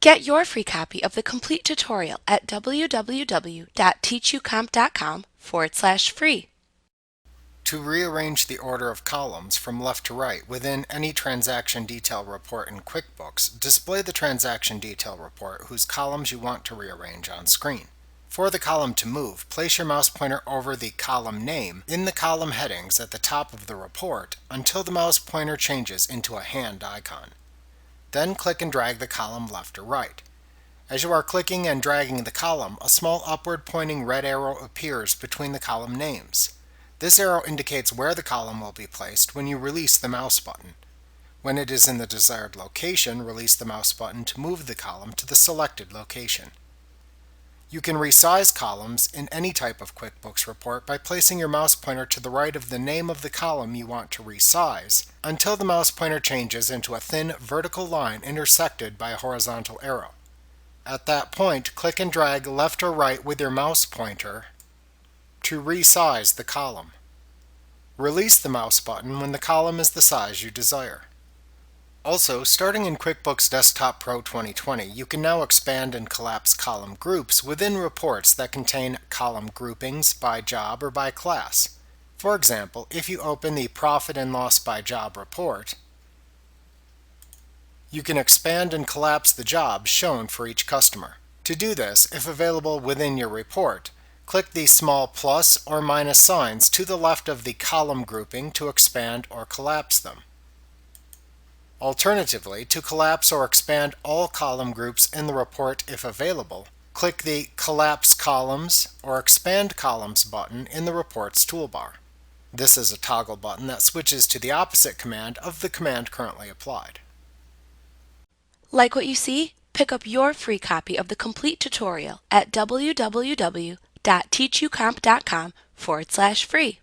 Get your free copy of the complete tutorial at www.teachucomp.com/free. To rearrange the order of columns from left to right within any transaction detail report in QuickBooks, display the transaction detail report whose columns you want to rearrange on screen. For the column to move, place your mouse pointer over the column name in the column headings at the top of the report until the mouse pointer changes into a hand icon. Then click and drag the column left or right. As you are clicking and dragging the column, a small upward pointing red arrow appears between the column names. This arrow indicates where the column will be placed when you release the mouse button. When it is in the desired location, release the mouse button to move the column to the selected location. You can resize columns in any type of QuickBooks report by placing your mouse pointer to the right of the name of the column you want to resize until the mouse pointer changes into a thin vertical line intersected by a horizontal arrow. At that point, click and drag left or right with your mouse pointer to resize the column. Release the mouse button when the column is the size you desire. Also, starting in QuickBooks Desktop Pro 2020, you can now expand and collapse column groups within reports that contain column groupings by job or by class. For example, if you open the Profit and Loss by Job report, you can expand and collapse the jobs shown for each customer. To do this, if available within your report, click the small plus or minus signs to the left of the column grouping to expand or collapse them. Alternatively, to collapse or expand all column groups in the report if available, click the Collapse Columns or Expand Columns button in the report's toolbar. This is a toggle button that switches to the opposite command of the command currently applied. Like what you see? Pick up your free copy of the complete tutorial at www.teachucomp.com/free.